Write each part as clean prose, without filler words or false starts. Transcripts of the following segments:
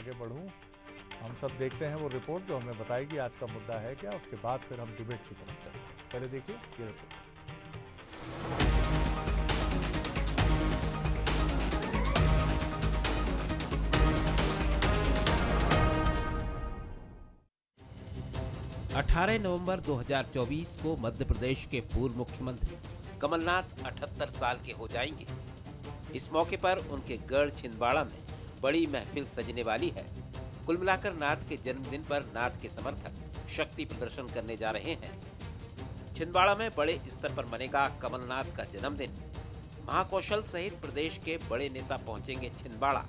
आगे बढ़ूं। हम सब देखते हैं वो रिपोर्ट जो हमें बताएगी आज का मुद्दा है क्या, उसके बाद फिर हम डिबेट की तरफ चलते हैं। पहले देखिए ये रिपोर्ट। 18 नवंबर 2024 को मध्य प्रदेश के पूर्व मुख्यमंत्री कमलनाथ 78 साल के हो जाएंगे। इस मौके पर उनके गढ़ छिंदवाड़ा में बड़ी महफिल सजने वाली है। कुल मिलाकर नाथ के जन्मदिन पर नाथ के समर्थक शक्ति प्रदर्शन करने जा रहे हैं। छिंदवाड़ा में बड़े स्तर पर मनेगा कमलनाथ का जन्मदिन। महाकौशल सहित प्रदेश के बड़े नेता पहुंचेंगे छिंदवाड़ा।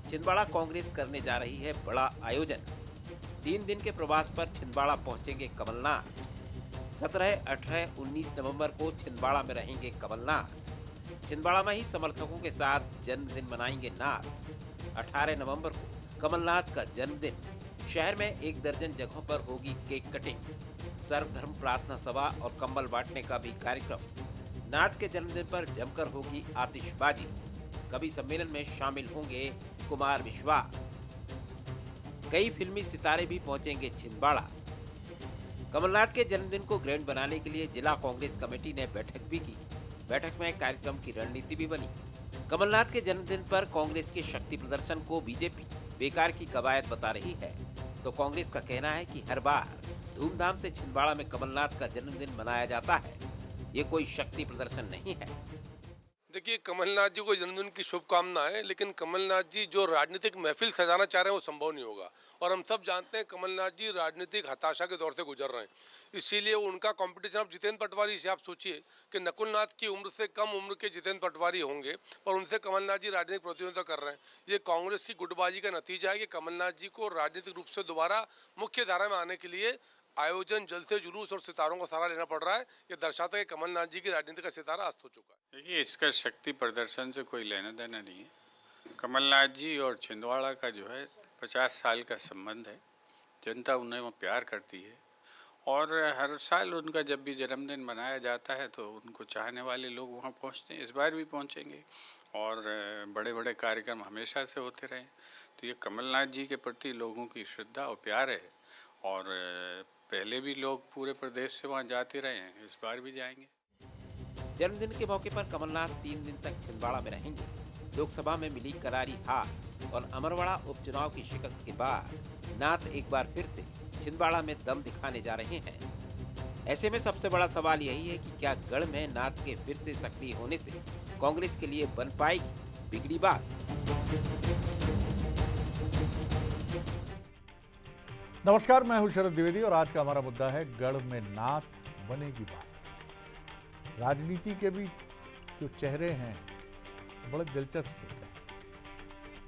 छिंदवाड़ा कांग्रेस करने जा रही है बड़ा आयोजन। 3 दिन के प्रवास पर छिंदवाड़ा पहुंचेंगे कमलनाथ। 17, 18, 19 नवंबर को छिंदवाड़ा में रहेंगे कमलनाथ। छिंदवाड़ा में ही समर्थकों के साथ जन्मदिन मनाएंगे नाथ। 18 नवंबर को कमलनाथ का जन्मदिन। शहर में 1 दर्जन जगहों पर होगी केक कटिंग, सर्वधर्म प्रार्थना सभा और कंबल बांटने का भी कार्यक्रम। नाथ के जन्मदिन पर जमकर होगी आतिशबाजी। कवि सम्मेलन में शामिल होंगे कुमार विश्वास। कई फिल्मी सितारे भी पहुंचेंगे छिंदवाड़ा। कमलनाथ के जन्मदिन को ग्रैंड बनाने के लिए जिला कांग्रेस कमेटी ने बैठक भी की। बैठक में कार्यक्रम की रणनीति भी बनी। कमलनाथ के जन्मदिन पर कांग्रेस के शक्ति प्रदर्शन को बीजेपी बेकार की कवायद बता रही है, तो कांग्रेस का कहना है कि हर बार धूमधाम से छिंदवाड़ा में कमलनाथ का जन्मदिन मनाया जाता है। ये कोई शक्ति प्रदर्शन नहीं है। देखिए, कमलनाथ जी को जन्मदिन की शुभकामना है, लेकिन कमलनाथ जी जो राजनीतिक महफिल सजाना चाह रहे हैं वो संभव नहीं होगा। और हम सब जानते हैं कमलनाथ जी राजनीतिक हताशा के दौर से गुजर रहे हैं, इसीलिए उनका कंपटीशन अब जितेंद्र पटवारी से आप सोचिए कि नकुलनाथ की उम्र से कम उम्र के जितेंद्र पटवारी होंगे, पर उनसे कमलनाथ जी राजनीतिक प्रतिद्वंदिता कर रहे हैं। ये कांग्रेस की गुटबाजी का नतीजा है कि कमलनाथ जी को राजनीतिक रूप से दोबारा मुख्य धारा में आने के लिए आयोजन, जलसे जुलूस और सितारों का सहारा लेना पड़ रहा है। ये दर्शाता है कि कमलनाथ जी की राजनीति का सितारा अस्त हो चुका है। देखिए, इसका शक्ति प्रदर्शन से कोई लेना देना नहीं है। कमलनाथ जी और छिंदवाड़ा का जो है 50 साल का संबंध है। जनता उन्हें वो प्यार करती है और हर साल उनका जब भी जन्मदिन मनाया जाता है तो उनको चाहने वाले लोग वहाँ पहुँचते हैं। इस बार भी पहुँचेंगे और बड़े बड़े कार्यक्रम हमेशा से होते रहे। तो ये कमलनाथ जी के प्रति लोगों की श्रद्धा और प्यार है और पहले भी लोग पूरे प्रदेश से वहाँ जाते रहे हैं, इस बार भी जाएंगे। जन्मदिन के मौके पर कमलनाथ 3 दिन तक छिंदवाड़ा में रहेंगे। लोकसभा में मिली करारी हार और अमरवाड़ा उपचुनाव की शिकस्त के बाद नाथ एक बार फिर से छिंदवाड़ा में दम दिखाने जा रहे हैं। ऐसे में सबसे बड़ा सवाल यही है कि क्या गढ़ में नाथ के फिर से सक्रिय होने से कांग्रेस के लिए बन पाएगी बिगड़ी बात। नमस्कार, मैं हूं शरद द्विवेदी और आज का हमारा मुद्दा है गढ़ में नाथ बनेगी बात। राजनीति के भी जो चेहरे हैं बड़े दिलचस्प होते हैं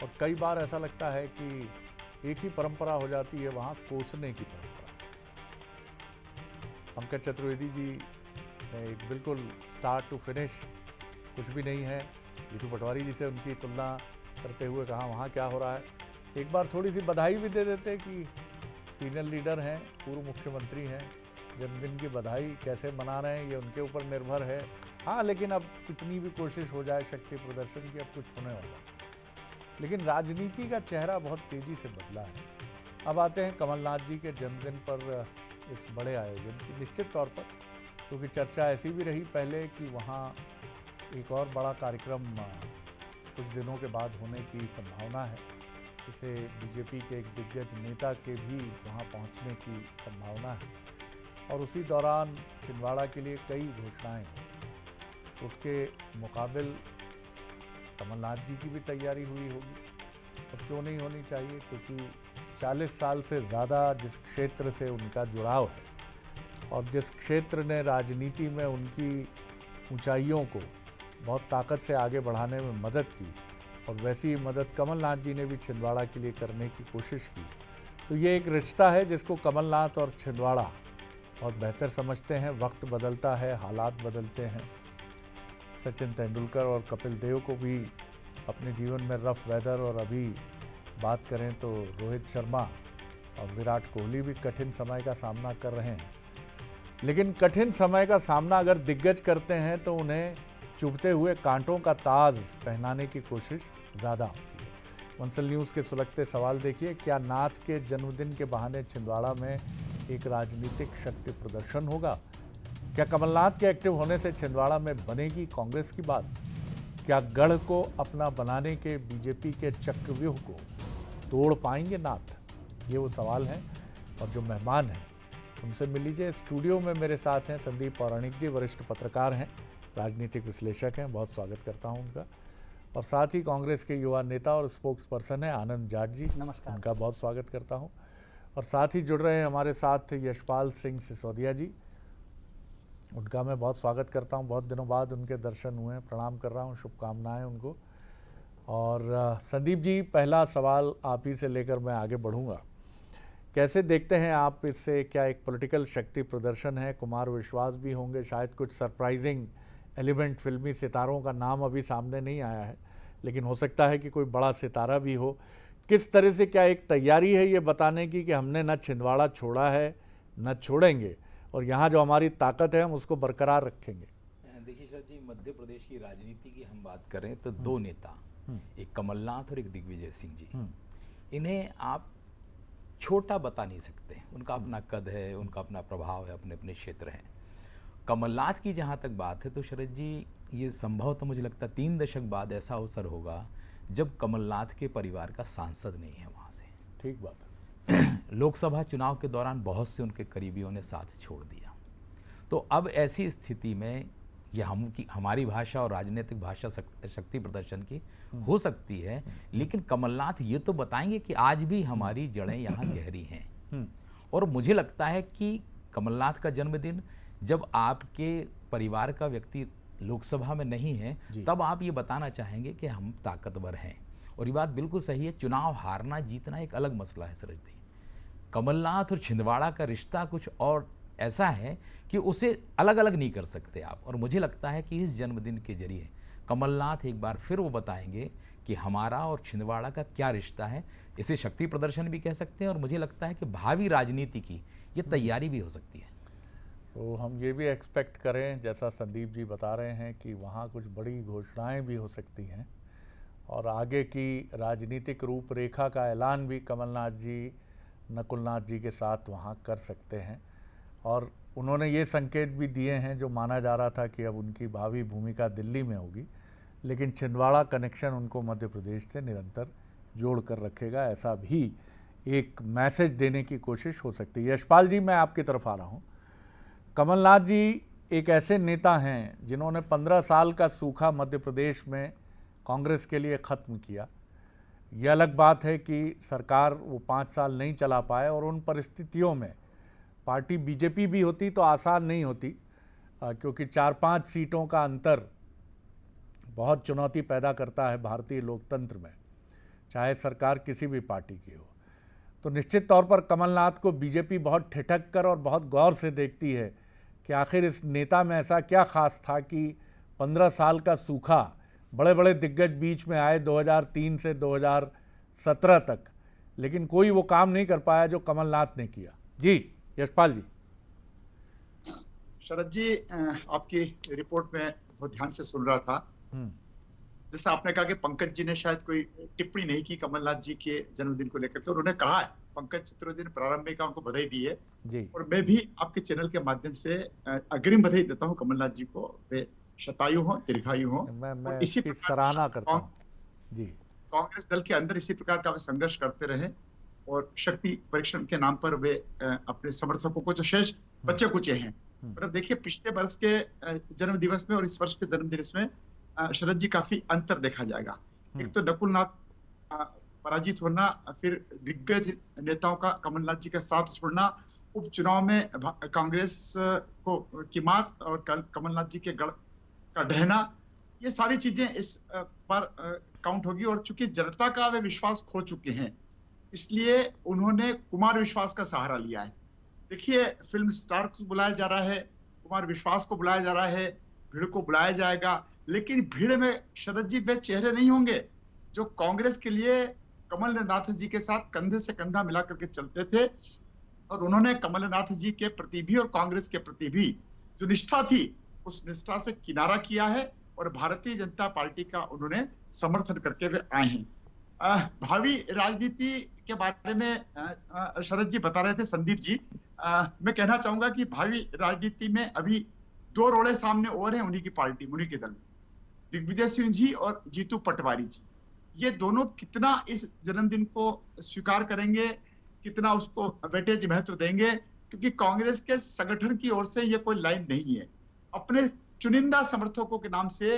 और कई बार ऐसा लगता है कि एक ही परंपरा हो जाती है वहाँ कोसने की परंपरा। पंकज चतुर्वेदी जी एक बिल्कुल स्टार्ट टू फिनिश, कुछ भी नहीं है। जीतू पटवारी जी से उनकी तुलना करते हुए कहा वहाँ क्या हो रहा है। एक बार थोड़ी सी बधाई भी दे देते कि सीनियर लीडर हैं, पूर्व मुख्यमंत्री हैं, जन्मदिन की बधाई कैसे मना रहे हैं ये उनके ऊपर निर्भर है। हाँ, लेकिन अब कितनी भी कोशिश हो जाए शक्ति प्रदर्शन की, अब कुछ होने वाला है। लेकिन राजनीति का चेहरा बहुत तेज़ी से बदला है। अब आते हैं कमलनाथ जी के जन्मदिन पर इस बड़े आयोजन की। निश्चित तौर पर क्योंकि चर्चा ऐसी भी रही पहले कि वहाँ एक और बड़ा कार्यक्रम कुछ दिनों के बाद होने की संभावना है। इसे बीजेपी के एक दिग्गज नेता के भी वहाँ पहुँचने की संभावना है और उसी दौरान छिंदवाड़ा के लिए कई घोषणाएं हैं। उसके मुकाबिल कमलनाथ जी की भी तैयारी हुई होगी और क्यों नहीं होनी चाहिए, क्योंकि 40 साल से ज़्यादा जिस क्षेत्र से उनका जुड़ाव है और जिस क्षेत्र ने राजनीति में उनकी ऊंचाइयों को बहुत ताकत से आगे बढ़ाने में मदद की और वैसी ही मदद कमलनाथ जी ने भी छिंदवाड़ा के लिए करने की कोशिश की। तो ये एक रिश्ता है जिसको कमलनाथ और छिंदवाड़ा बहुत बेहतर समझते हैं। वक्त बदलता है, हालात बदलते हैं। सचिन तेंदुलकर और कपिल देव को भी अपने जीवन में रफ वेदर, और अभी बात करें तो रोहित शर्मा और विराट कोहली भी कठिन समय का सामना कर रहे हैं। लेकिन कठिन समय का सामना अगर दिग्गज करते हैं तो उन्हें चुभते हुए कांटों का ताज पहनाने की कोशिश ज़्यादा होती है। वंसल न्यूज़ के सुलगते सवाल देखिए, क्या नाथ के जन्मदिन के बहाने छिंदवाड़ा में एक राजनीतिक शक्ति प्रदर्शन होगा? क्या कमलनाथ के एक्टिव होने से छिंदवाड़ा में बनेगी कांग्रेस की बात? क्या गढ़ को अपना बनाने के बीजेपी के चक्रव्यूह को तोड़ पाएंगे नाथ? ये वो सवाल हैं और जो मेहमान हैं उनसे मिल लीजिए। स्टूडियो में मेरे साथ हैं संदीप पौराणिक जी, वरिष्ठ पत्रकार हैं, राजनीतिक विश्लेषक हैं, बहुत स्वागत करता हूं उनका। और साथ ही कांग्रेस के युवा नेता और स्पोक्स पर्सन हैं आनंद जाट जी, नमस्कार, उनका बहुत स्वागत करता हूं। और साथ ही जुड़ रहे हैं हमारे साथ यशपाल सिंह सिसोदिया जी, उनका मैं बहुत स्वागत करता हूं। बहुत दिनों बाद उनके दर्शन हुए हैं, प्रणाम कर रहा हूं, शुभकामनाएं उनको। और संदीप जी, पहला सवाल आप ही से लेकर मैं आगे बढ़ूंगा। कैसे देखते हैं आप इससे? क्या एक पॉलिटिकल शक्ति प्रदर्शन है? कुमार विश्वास भी होंगे, शायद कुछ सरप्राइजिंग एलिमेंट, फिल्मी सितारों का नाम अभी सामने नहीं आया है, लेकिन हो सकता है कि कोई बड़ा सितारा भी हो। किस तरह से, क्या एक तैयारी है ये बताने की कि हमने न छिंदवाड़ा छोड़ा है न छोड़ेंगे और यहाँ जो हमारी ताकत है हम उसको बरकरार रखेंगे? देखिए शरद जी, मध्य प्रदेश की राजनीति की हम बात करें तो दो नेता, एक कमलनाथ और एक दिग्विजय सिंह जी, इन्हें आप छोटा बता नहीं सकते। उनका अपना कद है, उनका अपना प्रभाव है, अपने अपने क्षेत्र हैं। कमलनाथ की जहाँ तक बात है तो शरद जी, ये संभव तो मुझे लगता है 3 दशक बाद ऐसा अवसर होगा जब कमलनाथ के परिवार का सांसद नहीं है वहाँ से। ठीक बात है। लोकसभा चुनाव के दौरान बहुत से उनके करीबियों ने साथ छोड़ दिया, तो अब ऐसी स्थिति में यह हमारी भाषा और राजनीतिक भाषा शक्ति प्रदर्शन की हो सकती है, लेकिन कमलनाथ ये तो बताएंगे कि आज भी हमारी जड़ें यहाँ गहरी हैं। और मुझे लगता है कि कमलनाथ का जन्मदिन, जब आपके परिवार का व्यक्ति लोकसभा में नहीं है, तब आप ये बताना चाहेंगे कि हम ताकतवर हैं। और ये बात बिल्कुल सही है, चुनाव हारना जीतना एक अलग मसला है सरज जी। कमलनाथ और छिंदवाड़ा का रिश्ता कुछ और ऐसा है कि उसे अलग अलग नहीं कर सकते आप। और मुझे लगता है कि इस जन्मदिन के जरिए कमलनाथ एक बार फिर वो बताएंगे कि हमारा और छिंदवाड़ा का क्या रिश्ता है। इसे शक्ति प्रदर्शन भी कह सकते हैं और मुझे लगता है कि भावी राजनीति की ये तैयारी भी हो सकती है। तो हम ये भी एक्सपेक्ट करें, जैसा संदीप जी बता रहे हैं, कि वहाँ कुछ बड़ी घोषणाएं भी हो सकती हैं और आगे की राजनीतिक रूपरेखा का ऐलान भी कमलनाथ जी नकुलनाथ जी के साथ वहाँ कर सकते हैं। और उन्होंने ये संकेत भी दिए हैं, जो माना जा रहा था कि अब उनकी भावी भूमिका दिल्ली में होगी, लेकिन छिंदवाड़ा कनेक्शन उनको मध्य प्रदेश से निरंतर जोड़ कर रखेगा, ऐसा भी एक मैसेज देने की कोशिश हो सकती है। यशपाल जी, मैं आपकी तरफ आ रहा हूँ। कमलनाथ जी एक ऐसे नेता हैं जिन्होंने 15 साल का सूखा मध्य प्रदेश में कांग्रेस के लिए ख़त्म किया। यह अलग बात है कि सरकार वो 5 साल नहीं चला पाए और उन परिस्थितियों में पार्टी बीजेपी भी होती तो आसान नहीं होती, क्योंकि 4-5 सीटों का अंतर बहुत चुनौती पैदा करता है भारतीय लोकतंत्र में, चाहे सरकार किसी भी पार्टी की हो। तो निश्चित तौर पर कमलनाथ को बीजेपी बहुत ठिठक कर और बहुत गौर से देखती है कि आखिर इस नेता में ऐसा क्या खास था कि 15 साल का सूखा, बड़े बड़े दिग्गज बीच में आए 2003 से 2017 तक, लेकिन कोई वो काम नहीं कर पाया जो कमलनाथ ने किया। जी यशपाल जी। शरद जी, आपकी रिपोर्ट में बहुत ध्यान से सुन रहा था। जैसे आपने कहा कि पंकज जी ने शायद कोई टिप्पणी नहीं की कमलनाथ जी के जन्मदिन को लेकर के, और उन्होंने कहा है, पंकज चतुर्वेदी ने प्रारंभ में कहा, उनको बधाई दी है जी। और मैं भी आपके चैनल के माध्यम से अग्रिम बधाई देता हूँ कमलनाथ जी को। वे शतायु हो, दीर्घायु हो। मैं इसी प्रकार सराहना करता हूँ जी। कांग्रेस दल के अंदर इसी प्रकार का वे संघर्ष करते रहे और शक्ति परीक्षण के नाम पर वे अपने समर्थकों को जो शेष बच्चे कुचे हैं। मतलब देखिए, पिछले वर्ष के जन्म दिवस में और इस वर्ष के जन्म दिवस में शरद जी काफी अंतर देखा जाएगा। एक तो नकुलनाथ पराजित होना, फिर दिग्गज नेताओं का कमलनाथ जी का साथ छोड़ना, उपचुनाव में कांग्रेस को की मात और कमलनाथ जी के गढ़ का ढहना, ये सारी चीजें इस पर काउंट होगी। और चूंकि जनता का वे विश्वास खो चुके हैं, इसलिए उन्होंने कुमार विश्वास का सहारा लिया है। देखिए, फिल्म स्टार को बुलाया जा रहा है, कुमार विश्वास को बुलाया जा रहा है, भीड़ को बुलाया जाएगा, लेकिन भीड़ में शरद जी वे चेहरे नहीं होंगे जो कांग्रेस के लिए कमलनाथ जी के साथ कंधे से कंधा मिला करके चलते थे। और उन्होंने कमलनाथ जी के प्रति भी और कांग्रेस के प्रति भी जो निष्ठा थी, उस निष्ठा से किनारा किया है और भारतीय जनता पार्टी का उन्होंने समर्थन करके वे आए हैं। भावी राजनीति के बारे में शरद जी बता रहे थे, संदीप जी, मैं कहना चाहूंगा कि भावी राजनीति में अभी दो रोड़े सामने और हैं उन्हीं की पार्टी, उन्हीं के दल में, दिग्विजय सिंह जी और जीतू पटवारी जी। ये दोनों कितना इस जन्मदिन को स्वीकार करेंगे, कितना उसको वेटेज महत्व देंगे, क्योंकि कांग्रेस के संगठन की ओर से ये कोई लाइन नहीं है। अपने चुनिंदा समर्थकों के नाम से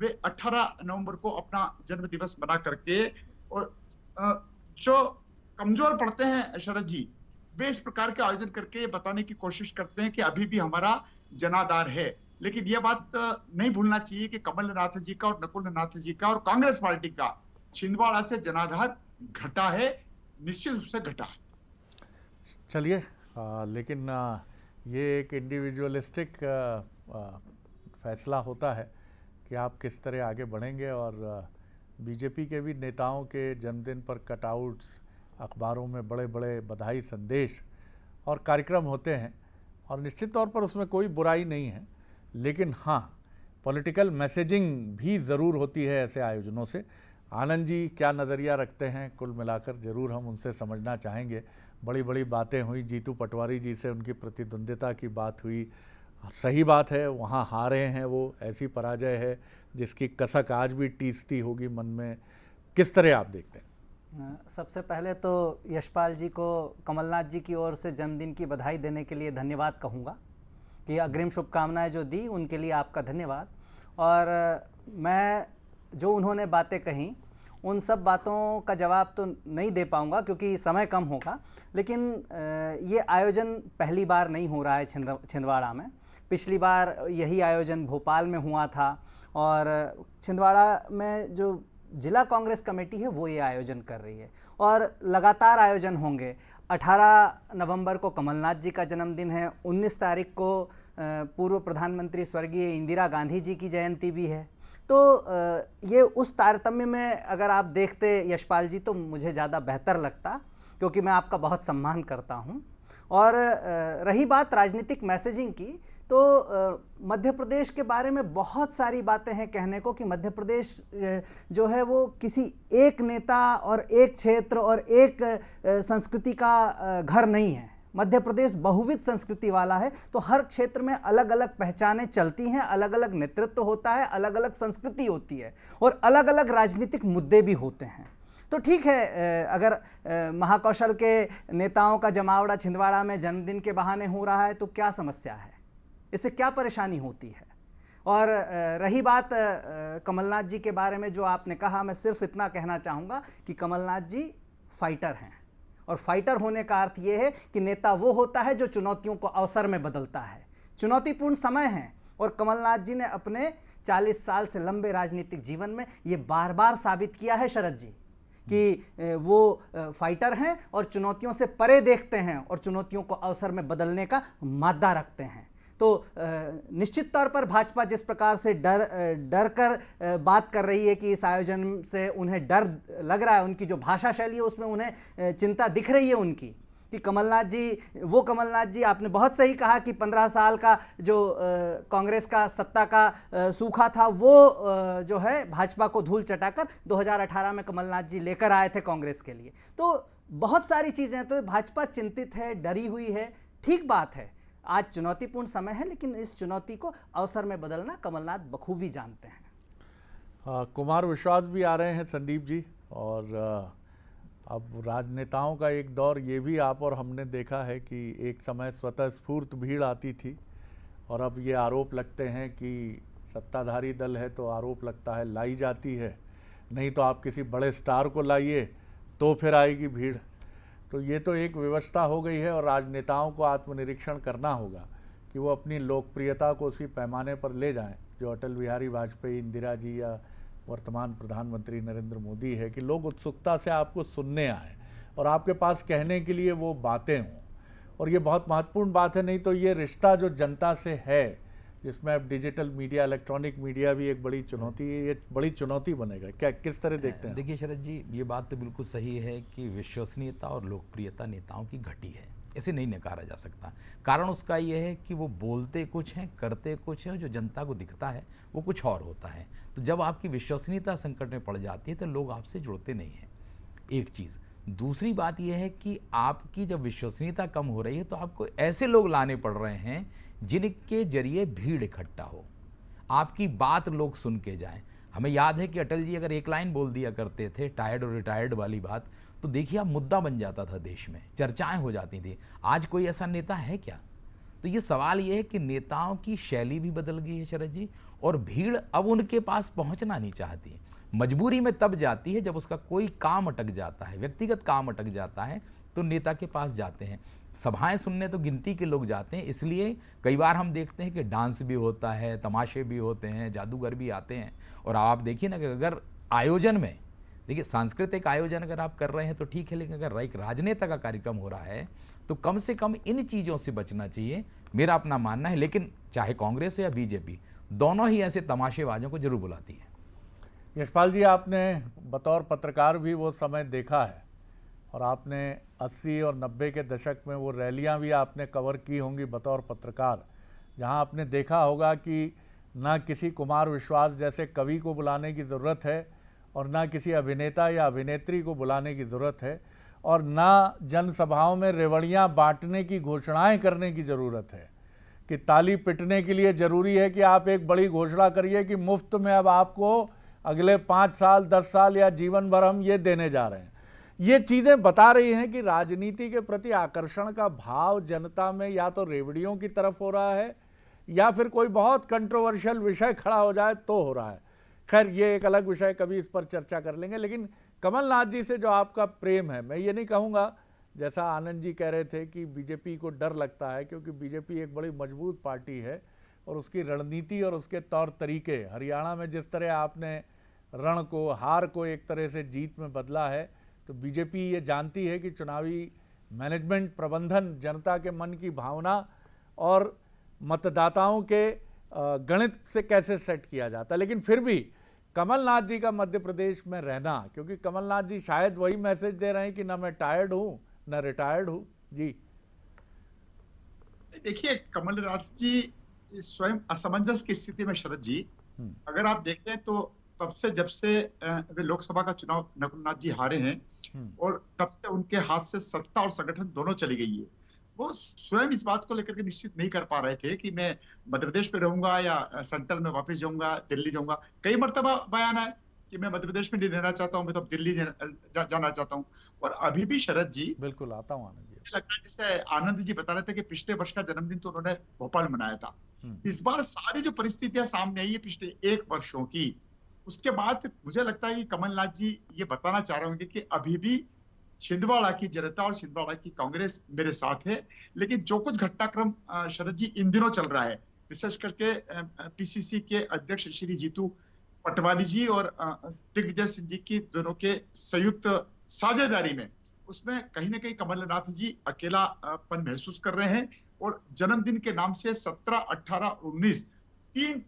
वे 18 नवंबर को अपना जन्म दिवस बना करके, और जो कमजोर पड़ते हैं शरद जी, वे इस प्रकार के आयोजन करके ये बताने की कोशिश करते हैं कि अभी भी हमारा जनाधार है। लेकिन यह बात नहीं भूलना चाहिए कि कमलनाथ जी का और नकुलनाथ जी का और कांग्रेस पार्टी का छिंदवाड़ा से जनाधार घटा है, निश्चित रूप से घटा है। चलिए, लेकिन ये एक इंडिविजुअलिस्टिक फैसला होता है कि आप किस तरह आगे बढ़ेंगे। और बीजेपी के भी नेताओं के जन्मदिन पर कटआउट्स, अखबारों में बड़े बड़े बधाई संदेश और कार्यक्रम होते हैं, और निश्चित तौर पर उसमें कोई बुराई नहीं है। लेकिन हाँ, पॉलिटिकल मैसेजिंग भी ज़रूर होती है ऐसे आयोजनों से। आनंद जी क्या नज़रिया रखते हैं, कुल मिलाकर ज़रूर हम उनसे समझना चाहेंगे। बड़ी बड़ी बातें हुई, जीतू पटवारी जी से उनकी प्रतिद्वंद्विता की बात हुई, सही बात है, वहाँ हारे हैं वो, ऐसी पराजय है जिसकी कसक आज भी टीसती होगी मन में। किस तरह आप देखते हैं? सबसे पहले तो यशपाल जी को कमलनाथ जी की ओर से जन्मदिन की बधाई देने के लिए धन्यवाद कहूँगा, कि अग्रिम शुभकामनाएं जो दी उनके लिए आपका धन्यवाद। और मैं जो उन्होंने बातें कहीं उन सब बातों का जवाब तो नहीं दे पाऊँगा क्योंकि समय कम होगा, लेकिन ये आयोजन पहली बार नहीं हो रहा है छिंदवाड़ा में। पिछली बार यही आयोजन भोपाल में हुआ था, और छिंदवाड़ा में जो जिला कांग्रेस कमेटी है वो ये आयोजन कर रही है, और लगातार आयोजन होंगे। 18 नवंबर को कमलनाथ जी का जन्मदिन है, 19 तारीख को पूर्व प्रधानमंत्री स्वर्गीय इंदिरा गांधी जी की जयंती भी है। तो ये उस तारतम्य में अगर आप देखते यशपाल जी तो मुझे ज़्यादा बेहतर लगता, क्योंकि मैं आपका बहुत सम्मान करता हूँ। और रही बात राजनीतिक मैसेजिंग की, तो मध्य प्रदेश के बारे में बहुत सारी बातें हैं कहने को, कि मध्य प्रदेश जो है वो किसी एक नेता और एक क्षेत्र और एक संस्कृति का घर नहीं है। मध्य प्रदेश बहुविध संस्कृति वाला है, तो हर क्षेत्र में अलग अलग पहचानें चलती हैं, अलग अलग नेतृत्व होता है, अलग अलग संस्कृति होती है, और अलग अलग राजनीतिक मुद्दे भी होते हैं। तो ठीक है, अगर महाकौशल के नेताओं का जमावड़ा छिंदवाड़ा में जन्मदिन के बहाने हो रहा है तो क्या समस्या है, इससे क्या परेशानी होती है। और रही बात कमलनाथ जी के बारे में जो आपने कहा, मैं सिर्फ इतना कहना चाहूँगा कि कमलनाथ जी फाइटर हैं, और फाइटर होने का अर्थ ये है कि नेता वो होता है जो चुनौतियों को अवसर में बदलता है। चुनौतीपूर्ण समय है, और कमलनाथ जी ने अपने 40 साल से लंबे राजनीतिक जीवन में ये बार बार साबित किया है शरद जी, कि वो फाइटर हैं और चुनौतियों से परे देखते हैं और चुनौतियों को अवसर में बदलने का मादा रखते हैं। तो निश्चित तौर पर भाजपा जिस प्रकार से डर कर बात कर रही है कि इस आयोजन से उन्हें डर लग रहा है, उनकी जो भाषा शैली है उसमें उन्हें चिंता दिख रही है उनकी, कि कमलनाथ जी आपने बहुत सही कहा कि 15 साल का जो कांग्रेस का सत्ता का सूखा था वो जो है भाजपा को धूल चटाकर 2018 में कमलनाथ जी लेकर आए थे कांग्रेस के लिए। तो बहुत सारी चीज़ें, तो भाजपा चिंतित है, डरी हुई है, ठीक बात है। आज चुनौतीपूर्ण समय है, लेकिन इस चुनौती को अवसर में बदलना कमलनाथ बखूबी जानते हैं। कुमार विश्वास भी आ रहे हैं संदीप जी, और अब राजनेताओं का एक दौर ये भी आप और हमने देखा है कि एक समय स्वतः स्फूर्त भीड़ आती थी, और अब ये आरोप लगते हैं कि सत्ताधारी दल है तो आरोप लगता है लाई जाती है, नहीं तो आप किसी बड़े स्टार को लाइए तो फिर आएगी भीड़। तो ये तो एक व्यवस्था हो गई है, और राजनेताओं को आत्मनिरीक्षण करना होगा कि वो अपनी लोकप्रियता को उसी पैमाने पर ले जाएं जो अटल बिहारी वाजपेयी, इंदिरा जी या वर्तमान प्रधानमंत्री नरेंद्र मोदी है, कि लोग उत्सुकता से आपको सुनने आए और आपके पास कहने के लिए वो बातें हों। और ये बहुत महत्वपूर्ण बात है, नहीं तो ये रिश्ता जो जनता से है, जिसमें अब डिजिटल मीडिया, इलेक्ट्रॉनिक मीडिया भी एक बड़ी चुनौती है, ये बड़ी चुनौती बनेगा। क्या किस तरह देखते हैं? देखिए शरद जी, ये बात तो बिल्कुल सही है कि विश्वसनीयता और लोकप्रियता नेताओं की घटी है, ऐसे नहीं नकारा जा सकता। कारण उसका ये है कि वो बोलते कुछ हैं, करते कुछ हैं, जो जनता को दिखता है वो कुछ और होता है। तो जब आपकी विश्वसनीयता संकट में पड़ जाती है तो लोग आपसे जुड़ते नहीं हैं। एक चीज़। दूसरी बात यह है कि आपकी जब विश्वसनीयता कम हो रही है तो आपको ऐसे लोग लाने पड़ रहे हैं जिनके जरिए भीड़ इकट्ठा हो, आपकी बात लोग सुन के जाएं। हमें याद है कि अटल जी अगर एक लाइन बोल दिया करते थे, टायर्ड और रिटायर्ड वाली बात, तो देखिए अब मुद्दा बन जाता था, देश में चर्चाएं हो जाती थी। आज कोई ऐसा नेता है क्या? तो ये सवाल ये है कि नेताओं की शैली भी बदल गई है शरद जी, और भीड़ अब उनके पास पहुंचना नहीं चाहती। मजबूरी में तब जाती है जब उसका कोई काम अटक जाता है, व्यक्तिगत काम अटक जाता है, तो नेता के पास जाते हैं। सभाएं सुनने तो गिनती के लोग जाते हैं, इसलिए कई बार हम देखते हैं कि डांस भी होता है, तमाशे भी होते हैं, जादूगर भी आते हैं। और आप देखिए ना कि अगर आयोजन में, देखिए सांस्कृतिक आयोजन अगर आप कर रहे हैं तो ठीक है, लेकिन अगर एक राजनेता का कार्यक्रम हो रहा है तो कम से कम इन चीज़ों से बचना चाहिए, मेरा अपना मानना है। लेकिन चाहे कांग्रेस हो या बीजेपी, दोनों ही ऐसे तमाशेबाजों को जरूर बुलाती है। यशपाल जी, आपने बतौर पत्रकार भी वो समय देखा है, और आपने 80 और 90 के दशक में वो रैलियां भी आपने कवर की होंगी बतौर पत्रकार, जहां आपने देखा होगा कि ना किसी कुमार विश्वास जैसे कवि को बुलाने की ज़रूरत है, और ना किसी अभिनेता या अभिनेत्री को बुलाने की ज़रूरत है, और ना जनसभाओं में रेवड़ियाँ बांटने की घोषणाएं करने की ज़रूरत है कि ताली पिटने के लिए ज़रूरी है कि आप एक बड़ी घोषणा करिए कि मुफ्त में अब आपको अगले 5 साल 10 साल या जीवन भर हम ये देने जा रहे हैं। ये चीज़ें बता रही हैं कि राजनीति के प्रति आकर्षण का भाव जनता में या तो रेवड़ियों की तरफ हो रहा है, या फिर कोई बहुत कंट्रोवर्शियल विषय खड़ा हो जाए तो हो रहा है। खैर, ये एक अलग विषय, कभी इस पर चर्चा कर लेंगे। लेकिन कमलनाथ जी से जो आपका प्रेम है, मैं ये नहीं कहूँगा जैसा आनंद जी कह रहे थे कि बीजेपी को डर लगता है, क्योंकि बीजेपी एक बड़ी मजबूत पार्टी है और उसकी रणनीति और उसके तौर तरीके, हरियाणा में जिस तरह आपने रण को, हार को एक तरह से जीत में बदला है, तो बीजेपी ये जानती है कि चुनावी मैनेजमेंट, प्रबंधन, जनता के मन की भावना और मतदाताओं के गणित से कैसे सेट किया जाता है। लेकिन फिर भी कमलनाथ जी का मध्य प्रदेश में रहना, क्योंकि कमलनाथ जी शायद वही मैसेज दे रहे हैं कि ना मैं टायर्ड हूं ना रिटायर्ड हूं। जी देखिए, कमलनाथ जी स्वयं असमंजस की स्थिति में शरद जी, अगर आप देखें तो तब से जब से वे लोकसभा का चुनाव कमलनाथ जी हारे हैं, और तब से उनके हाथ से सत्ता और संगठन दोनों चली गई है। वो स्वयं इस बात को लेकर के निश्चित नहीं कर पा रहे थे कि मैं मध्य प्रदेश में रहूंगा या सेंट्रल में वापस जाऊंगा, दिल्ली जाऊंगा। कई मर्तबा बयान है कि मैं मध्य प्रदेश में नहीं रहना चाहता हूं, मैं तो अब दिल्ली जाना चाहता हूं। और अभी भी शरद जी, बिल्कुल आता हूं आनंद जी, मुझे लगता है जैसे आनंद जी बता रहे थे कि पिछले वर्ष का जन्मदिन तो उन्होंने भोपाल में मनाया था। इस बार सारी जो परिस्थितियां सामने आई है पिछले 1 वर्षों की, उसके बाद मुझे लगता है कि कमलनाथ जी ये बताना चाह रहे होंगे कि अभी भी छिंदवाड़ा की जनता और छिंदवाड़ा की कांग्रेस मेरे साथ है। लेकिन जो कुछ घटनाक्रम शरद जी इन दिनों चल रहा है, विशेष करके पीसीसी के अध्यक्ष श्री जीतू पटवारी जी और दिग्विजय सिंह जी की दोनों के संयुक्त साझेदारी में, उसमें कहीं ना कहीं कमलनाथ जी अकेलापन महसूस कर रहे हैं। और जन्मदिन के नाम से 17, 18, 19 3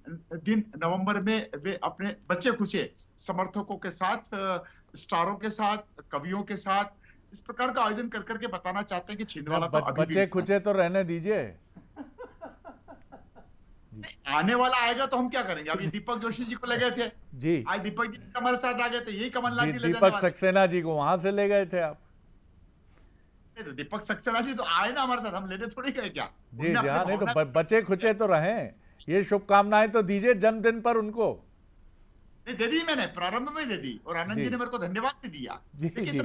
दिन नवंबर में वे अपने बच्चे खुचे समर्थकों के साथ, स्टारों के साथ, कवियों के साथ इस प्रकार का आयोजन कर करके बताना चाहते हैं कि छिंदवाड़ा तो अभी बच्चे खुचे तो रहने दीजिए, आने वाला आएगा तो हम क्या करेंगे। अभी दीपक जोशी जी को ले गए थे जी, आज दीपक जी हमारे साथ आ गए थे, यही कमलनाथ जी ले जाने दीपक वाले। सक्सेना जी को वहां से ले गए थे आप। तो दीपक सक्सेना जी तो आए ना हमारे साथ, हम लेने थोड़ी गए क्या। जी जी हाँ, नहीं तो बच्चे खुचे तो रहें, ये शुभकामनाएं तो दीजिए जन्मदिन पर उनको। नहीं, दे दी मैंने, प्रारंभ में दे दी, और आनंद जी ने मेरे को धन्यवाद भी दिया। जी जी,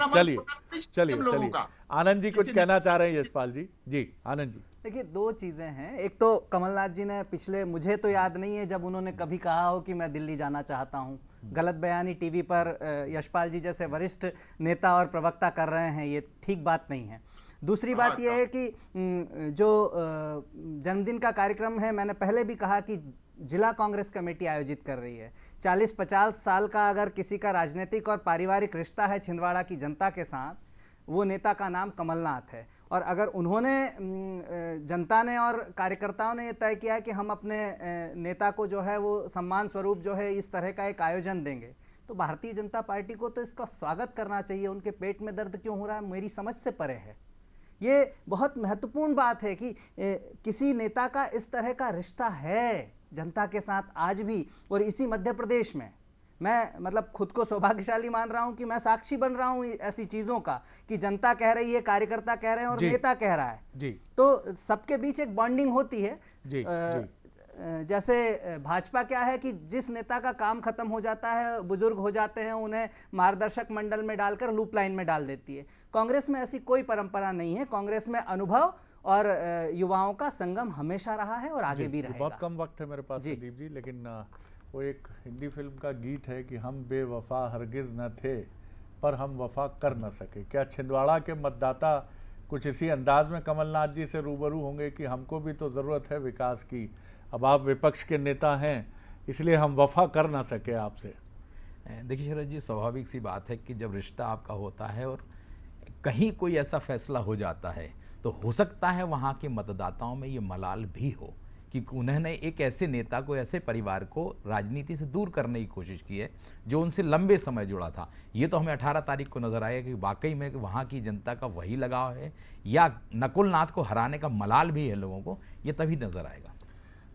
चलिए आनंद जी कुछ कहना चाह रहे हैं यशपाल जी। जी आनंद जी, देखिए, 2 चीज़ें हैं। एक तो कमलनाथ जी ने पिछले, मुझे तो याद नहीं है जब उन्होंने कभी कहा हो कि मैं दिल्ली जाना चाहता हूँ। गलत बयानी टीवी पर यशपाल जी जैसे वरिष्ठ नेता और प्रवक्ता कर रहे हैं, ये ठीक बात नहीं है। दूसरी बात यह है कि जो जन्मदिन का कार्यक्रम है, मैंने पहले भी कहा कि जिला कांग्रेस कमेटी आयोजित कर रही है। 40-50 साल का अगर किसी का राजनीतिक और पारिवारिक रिश्ता है छिंदवाड़ा की जनता के साथ, वो नेता का नाम कमलनाथ है। और अगर उन्होंने, जनता ने और कार्यकर्ताओं ने ये तय किया है कि हम अपने नेता को जो है वो सम्मान स्वरूप जो है इस तरह का एक आयोजन देंगे, तो भारतीय जनता पार्टी को तो इसका स्वागत करना चाहिए। उनके पेट में दर्द क्यों हो रहा है, मेरी समझ से परे है। ये बहुत महत्वपूर्ण बात है कि किसी नेता का इस तरह का रिश्ता है जनता के साथ आज भी, और इसी मध्य प्रदेश में मैं मतलब खुद को सौभाग्यशाली मान रहा हूं कि मैं साक्षी बन रहा हूं ऐसी चीजों का कि जनता कह रही है, कार्यकर्ता कह रहे हैं और जी। नेता कह रहा है। जी तो सबके बीच एक बॉन्डिंग होती है। जी, जैसे भाजपा क्या है कि जिस नेता का काम खत्म हो जाता है, बुजुर्ग हो जाते हैं, उन्हें मार्गदर्शक मंडल में डालकर लूप लाइन में डाल देती है। कांग्रेस में ऐसी कोई परंपरा नहीं है। कांग्रेस में अनुभव और युवाओं का संगम हमेशा रहा है और आगे भी बहुत रहेगा। कम वक्त है मेरे पास जी। संदीप जी, लेकिन वो एक हिंदी फिल्म का गीत है कि हम बेवफा हरगिज न थे पर हम वफा कर न सके। क्या छिंदवाड़ा के मतदाता कुछ इसी अंदाज में कमलनाथ जी से रूबरू होंगे कि हमको भी तो ज़रूरत है विकास की, अब आप विपक्ष के नेता हैं इसलिए हम वफा कर ना सके आपसे? देखिए शरद जी, स्वाभाविक सी बात है कि जब रिश्ता आपका होता है और कहीं कोई ऐसा फैसला हो जाता है तो हो सकता है वहाँ के मतदाताओं में ये मलाल भी हो कि उन्होंने एक ऐसे नेता को, ऐसे परिवार को राजनीति से दूर करने की कोशिश की है जो उनसे लंबे समय जुड़ा था। ये तो हमें 18 तारीख को नजर आएगा कि वाकई में वहाँ की जनता का वही लगाव है या नकुल नाथ को हराने का मलाल भी है लोगों को, ये तभी नजर आएगा।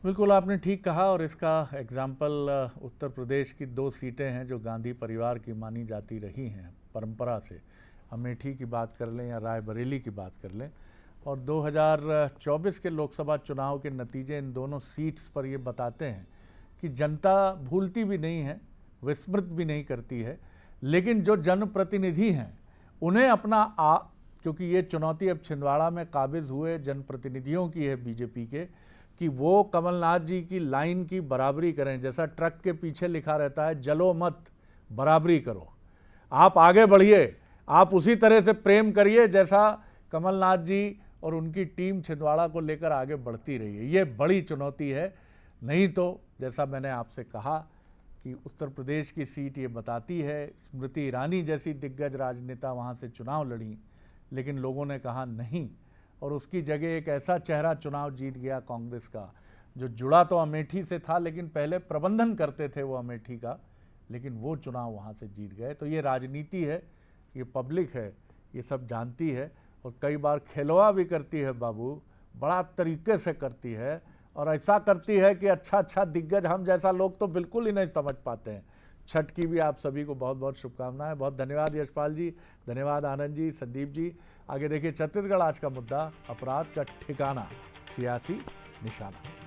बिल्कुल आपने ठीक कहा, और इसका एग्जाम्पल उत्तर प्रदेश की 2 सीटें हैं जो गांधी परिवार की मानी जाती रही हैं परंपरा से। अमेठी की बात कर लें या रायबरेली की बात कर लें, और 2024 के लोकसभा चुनाव के नतीजे इन दोनों सीट्स पर ये बताते हैं कि जनता भूलती भी नहीं है, विस्मृत भी नहीं करती है, लेकिन जो जनप्रतिनिधि हैं उन्हें अपना क्योंकि ये चुनौती अब छिंदवाड़ा में काबिज हुए जनप्रतिनिधियों की है बीजेपी के, कि वो कमलनाथ जी की लाइन की बराबरी करें। जैसा ट्रक के पीछे लिखा रहता है, जलो मत, बराबरी करो, आप आगे बढ़िए, आप उसी तरह से प्रेम करिए जैसा कमलनाथ जी और उनकी टीम छिंदवाड़ा को लेकर आगे बढ़ती रही है। ये बड़ी चुनौती है। नहीं तो जैसा मैंने आपसे कहा कि उत्तर प्रदेश की सीट ये बताती है, स्मृति ईरानी जैसी दिग्गज राजनेता वहाँ से चुनाव लड़ी, लेकिन लोगों ने कहा नहीं, और उसकी जगह एक ऐसा चेहरा चुनाव जीत गया कांग्रेस का जो जुड़ा तो अमेठी से था लेकिन पहले प्रबंधन करते थे वो अमेठी का, लेकिन वो चुनाव वहाँ से जीत गए। तो ये राजनीति है, ये पब्लिक है, ये सब जानती है, और कई बार खेलवा भी करती है बाबू, बड़ा तरीके से करती है, और ऐसा करती है कि अच्छा दिग्गज हम जैसा लोग तो बिल्कुल ही नहीं समझ पाते हैं। छठ की भी आप सभी को बहुत बहुत शुभकामनाएं। बहुत धन्यवाद यशपाल जी, धन्यवाद आनंद जी, संदीप जी। आगे देखिए छत्तीसगढ़ आज का मुद्दा, अपराध का ठिकाना, सियासी निशाना।